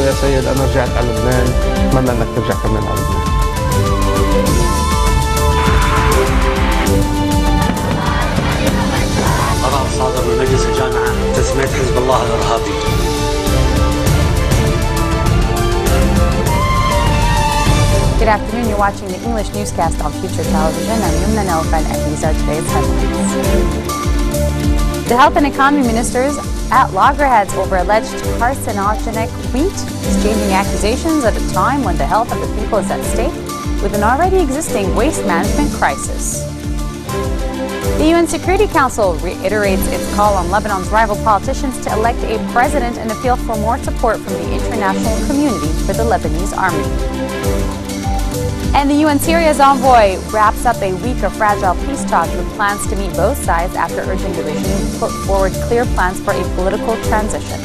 يا سيد، أنا رجعت على لبنان، أتمنى أنك ترجع كمان على لبنان. قرار صادر من مجلس الجامعة تسمية حزب الله الإرهابي. Good afternoon. You're watching the English newscast on Future Television. I'm Yumna Naufal, and these are today's headlines. The Health and Economy Ministers at loggerheads over alleged carcinogenic wheat, exchanging accusations at a time when the health of the people is at stake with an already existing waste management crisis. The UN Security Council reiterates its call on Lebanon's rival politicians to elect a president and appeal for more support from the international community for the Lebanese army. And the UN Syria's envoy wraps up a week of fragile peace talks with plans to meet both sides after urging the regime to put forward clear plans for a political transition.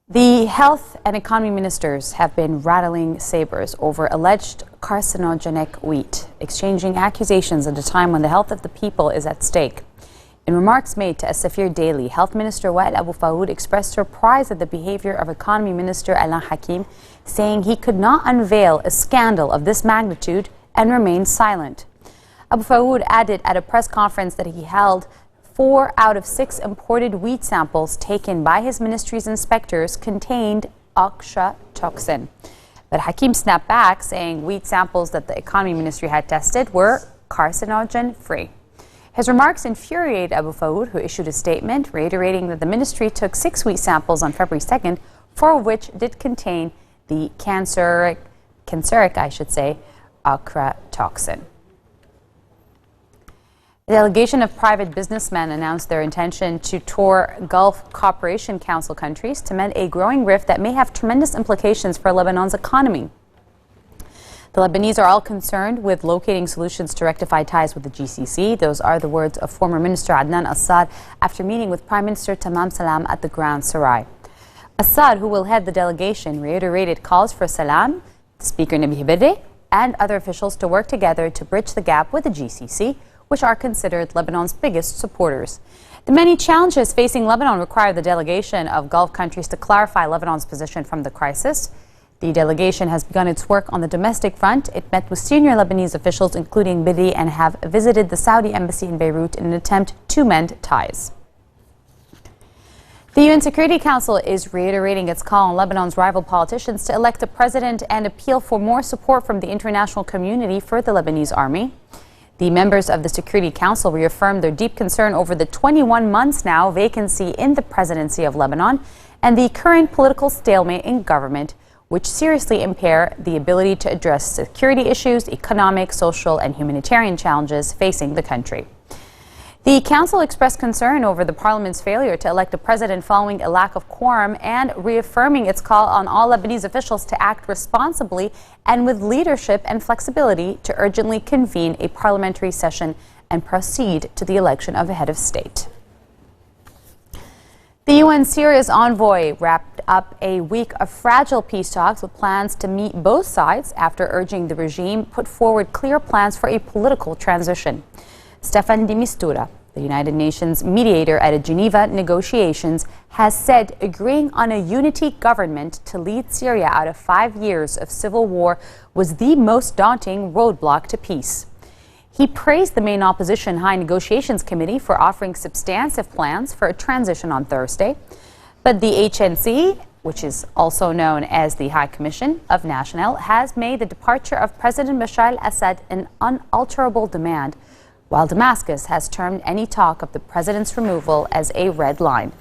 The health and economy ministers have been rattling sabers over alleged carcinogenic wheat, exchanging accusations at a time when the health of the people is at stake. In remarks made to As-Safir Daily, Health Minister Wael Abu Fawood expressed surprise at the behavior of Economy Minister Alain Hakim, saying he could not unveil a scandal of this magnitude and remain silent. Abu Fawood added at a press conference that he held 4 out of 6 imported wheat samples taken by his ministry's inspectors contained ochratoxin. But Hakim snapped back, saying wheat samples that the Economy Ministry had tested were carcinogen-free. His remarks infuriated Abu Fawood, who issued a statement reiterating that the ministry took 6 wheat samples on February 2nd, 4 of which did contain the canceric, ochratoxin. A delegation of private businessmen announced their intention to tour Gulf Cooperation Council countries to mend a growing rift that may have tremendous implications for Lebanon's economy. The Lebanese are all concerned with locating solutions to rectify ties with the GCC. Those are the words of former Minister Adnan Assad after meeting with Prime Minister Tamam Salam at the Grand Sarai. Assad, who will head the delegation, reiterated calls for Salam, Speaker Nabih Berri, and other officials to work together to bridge the gap with the GCC, which are considered Lebanon's biggest supporters. The many challenges facing Lebanon require the delegation of Gulf countries to clarify Lebanon's position from the crisis. The delegation has begun its work on the domestic front. It met with senior Lebanese officials, including Berri, and have visited the Saudi embassy in Beirut in an attempt to mend ties. The UN Security Council is reiterating its call on Lebanon's rival politicians to elect a president and appeal for more support from the international community for the Lebanese army. The members of the Security Council reaffirmed their deep concern over the 21 months now vacancy in the presidency of Lebanon and the current political stalemate in government, which seriously impair the ability to address security issues, economic, social, and humanitarian challenges facing the country. The Council expressed concern over the Parliament's failure to elect a president following a lack of quorum and reaffirming its call on all Lebanese officials to act responsibly and with leadership and flexibility to urgently convene a parliamentary session and proceed to the election of a head of state. The UN Syria's envoy wrapped up a week of fragile peace talks with plans to meet both sides after urging the regime put forward clear plans for a political transition. Staffan de Mistura, the United Nations mediator at Geneva negotiations, has said agreeing on a unity government to lead Syria out of 5 years of civil war was the most daunting roadblock to peace. He praised the main opposition High Negotiations Committee for offering substantive plans for a transition on Thursday. But the HNC, which is also known as the High Commission of National, has made the departure of President Bashar al-Assad an unalterable demand, while Damascus has termed any talk of the president's removal as a red line.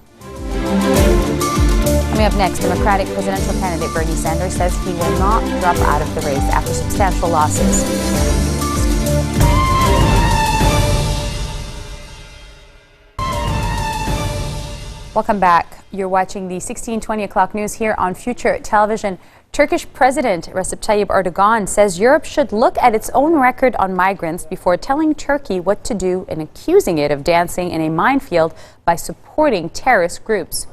Coming up next, Democratic presidential candidate Bernie Sanders says he will not drop out of the race after substantial losses. Welcome back. You're watching the 1620 o'clock news here on Future Television. Turkish President Recep Tayyip Erdogan says Europe should look at its own record on migrants before telling Turkey what to do and accusing it of dancing in a minefield by supporting terrorist groups.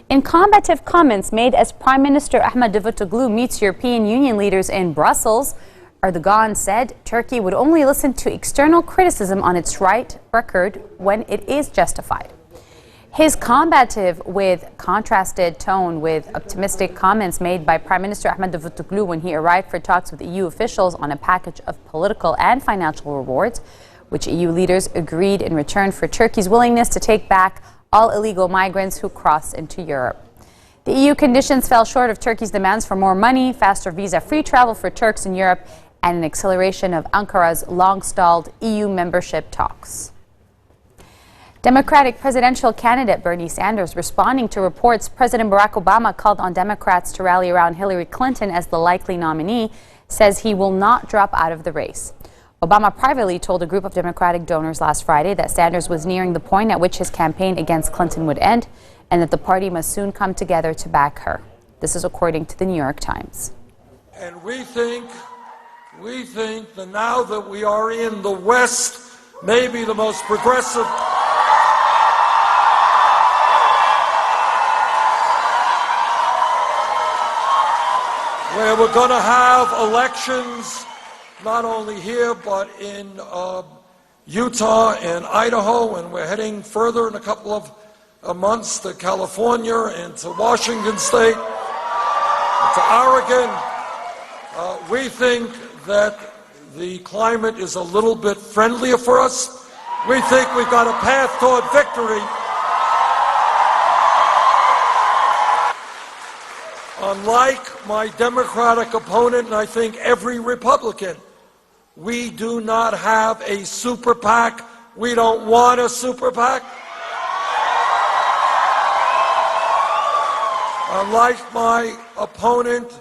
In combative comments made as Prime Minister Ahmed Davutoglu meets European Union leaders in Brussels, Erdogan said Turkey would only listen to external criticism on its right record when it is justified. His combative with contrasted tone with optimistic comments made by Prime Minister Ahmed Davutoglu when he arrived for talks with EU officials on a package of political and financial rewards, which EU leaders agreed in return for Turkey's willingness to take back all illegal migrants who cross into Europe. The EU conditions fell short of Turkey's demands for more money, faster visa-free travel for Turks in Europe, and an acceleration of Ankara's long-stalled EU membership talks. Democratic presidential candidate Bernie Sanders, responding to reports President Barack Obama called on Democrats to rally around Hillary Clinton as the likely nominee, says he will not drop out of the race. Obama privately told a group of Democratic donors last Friday that Sanders was nearing the point at which his campaign against Clinton would end and that the party must soon come together to back her. This is according to the New York Times. And we think that now that we are in the West, maybe the most progressive where we're going to have elections not only here but in Utah and Idaho, and we're heading further in a couple of months to California and to Washington State, to Oregon. We think that the climate is a little bit friendlier for us. We think we've got a path toward victory. Unlike my Democratic opponent, and I think every Republican, we do not have a super PAC. We don't want a super PAC. Unlike my opponent,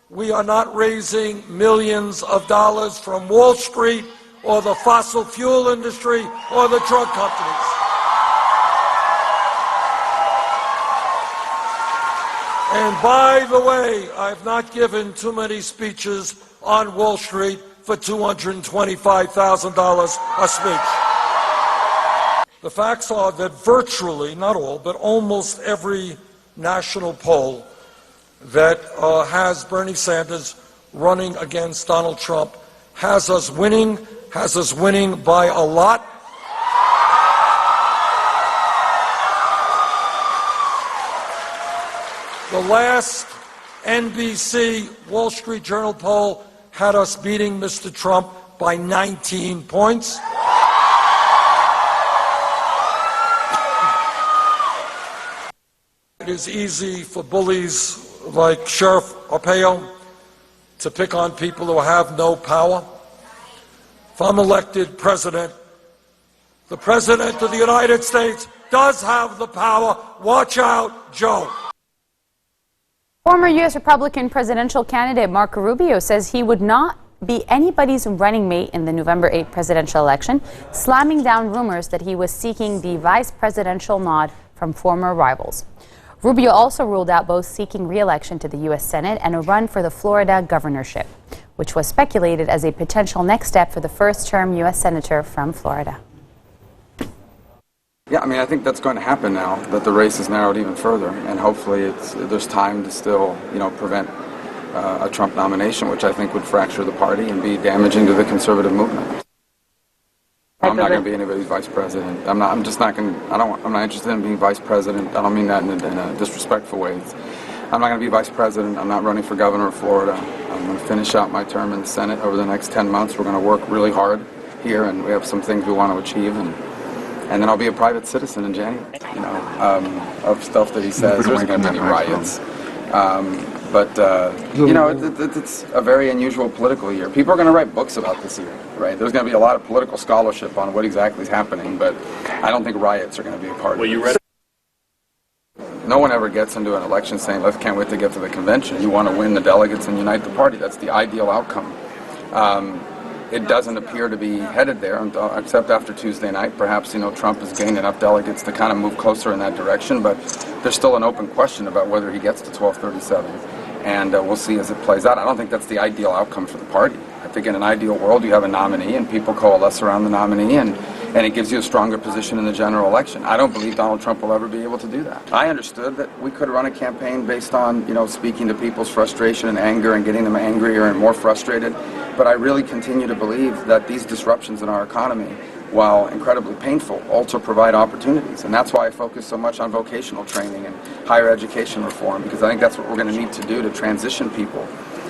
we are not raising millions of dollars from Wall Street or the fossil fuel industry or the drug companies. And by the way, I've not given too many speeches on Wall Street for $225,000 a speech. The facts are that virtually, not all, but almost every national poll that has Bernie Sanders running against Donald Trump has us winning by a lot. The last NBC Wall Street Journal poll had us beating Mr. Trump by 19 points. It is easy for bullies like Sheriff Arpaio to pick on people who have no power. If I'm elected president, the President of the United States does have the power. Watch out, Joe. Former U.S. Republican presidential candidate Marco Rubio says he would not be anybody's running mate in the November 8 presidential election, slamming down rumors that he was seeking the vice presidential nod from former rivals. Rubio also ruled out both seeking re-election to the U.S. Senate and a run for the Florida governorship, which was speculated as a potential next step for the first-term U.S. senator from Florida. Yeah, I mean, I think that's going to happen now that the race is narrowed even further, and hopefully there's time to still, prevent a Trump nomination, which I think would fracture the party and be damaging to the conservative movement. I'm not going to be anybody's vice president. I'm not interested in being vice president. I don't mean that in a disrespectful way. I'm not going to be vice president. I'm not running for governor of Florida. I'm going to finish out my term in the Senate over the next 10 months. We're going to work really hard here, and we have some things we want to achieve, and then I'll be a private citizen in January, of stuff that he says. There's going to be any riots. It's a very unusual political year. People are going to write books about this year, right? There's going to be a lot of political scholarship on what exactly is happening, but I don't think riots are going to be a part of it. No one ever gets into an election saying, "I can't wait to get to the convention." You want to win the delegates and unite the party. That's the ideal outcome. It doesn't appear to be headed there, except after Tuesday night. Perhaps, Trump has gained enough delegates to kind of move closer in that direction, but there's still an open question about whether he gets to 1237, and we'll see as it plays out. I don't think that's the ideal outcome for the party. I think in an ideal world, you have a nominee, and people coalesce around the nominee, and it gives you a stronger position in the general election. I don't believe Donald Trump will ever be able to do that. I understood that we could run a campaign based on, speaking to people's frustration and anger and getting them angrier and more frustrated. But I really continue to believe that these disruptions in our economy while incredibly painful, also provide opportunities. And that's why I focus so much on vocational training and higher education reform, because I think that's what we're going to need to do to transition people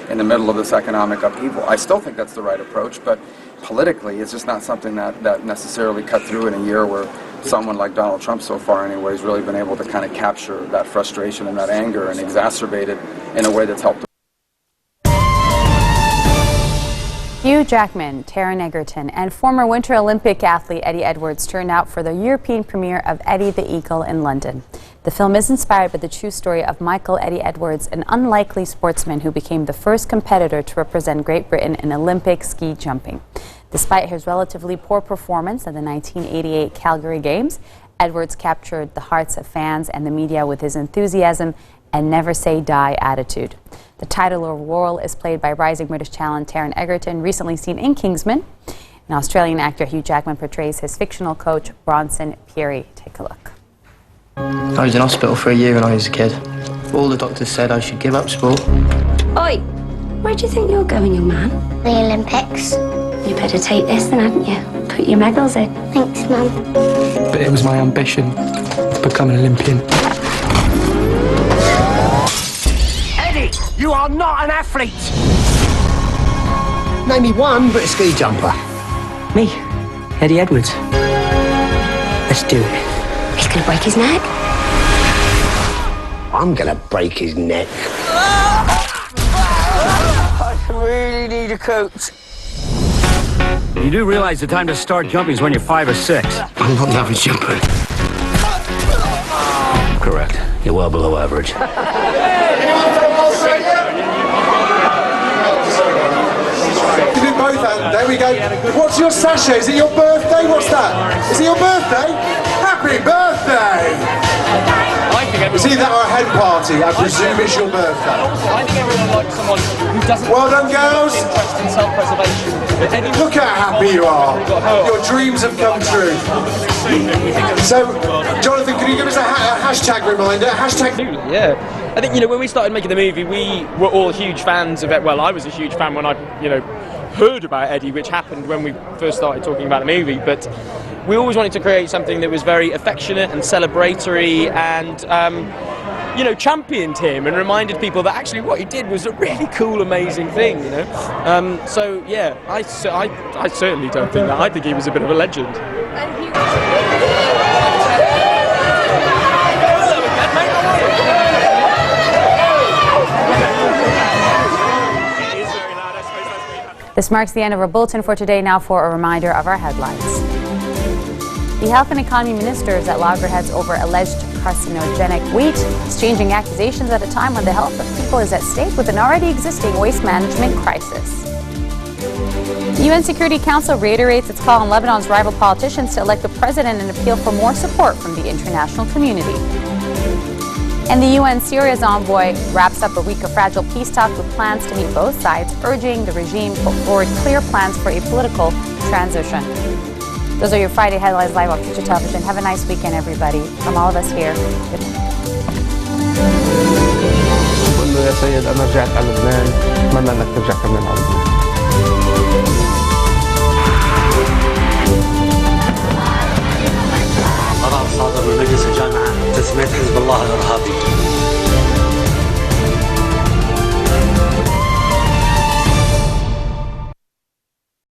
in the middle of this economic upheaval. I still think that's the right approach, but politically it's just not something that necessarily cut through in a year where someone like Donald Trump so far anyway has really been able to kind of capture that frustration and that anger and exacerbate it in a way that's helped. Hugh Jackman, Taron Egerton, and former Winter Olympic athlete Eddie Edwards turned out for the European premiere of Eddie the Eagle in London. The film is inspired by the true story of Michael Eddie Edwards, an unlikely sportsman who became the first competitor to represent Great Britain in Olympic ski jumping. Despite his relatively poor performance at the 1988 Calgary Games, Edwards captured the hearts of fans and the media with his enthusiasm and never say die attitude. The title role is played by rising British talent Taron Egerton, recently seen in Kingsman. An Australian actor, Hugh Jackman, portrays his fictional coach, Bronson Peary. Take a look. I was in hospital for a year when I was a kid. All the doctors said I should give up sport. Oi, where do you think you're going, young man? The Olympics. You better take this then, hadn't you? Put your medals in. Thanks, Mum. But it was my ambition to become an Olympian. Eddie, you are not an athlete! Name me one British ski jumper. Me, Eddie Edwards. Let's do it. He's going to break his neck. I'm gonna break his neck. I really need a coach. You do realize the time to start jumping is when you're 5 or 6. I'm not an average jumper. Correct. You're well below average. Give it both hands. There we go. What's your sachet? Is it your birthday? What's that? Is it your birthday? Happy birthday! It's either that or a hen party. I presume it's your birthday. I think everyone likes someone who doesn't Well done, girls. interest in self-preservation. Look how happy you are. Your dreams have come true. So, Jonathan, can you give us a hashtag reminder? Hashtag. Yeah. I think, when we started making the movie, we were all huge fans of it. Well, I was a huge fan when I, heard about Eddie, which happened when we first started talking about the movie. But we always wanted to create something that was very affectionate and celebratory and, championed him and reminded people that actually what he did was a really cool, amazing thing, So, yeah, I certainly don't think that. I think he was a bit of a legend. This marks the end of our bulletin for today. Now for a reminder of our headlines. The Health and Economy Ministers at loggerheads over alleged carcinogenic wheat, exchanging accusations at a time when the health of people is at stake with an already existing waste management crisis. The UN Security Council reiterates its call on Lebanon's rival politicians to elect a president and appeal for more support from the international community. And the UN Syria's envoy wraps up a week of fragile peace talks with plans to meet both sides, urging the regime to put forward clear plans for a political transition. Those are your Friday headlines live on Future Television. Have a nice weekend, everybody. From all of us here, good night. بقول له يا سيد أنا رجعت على لبنان، أتمنى إنك ترجع كمان على لبنان.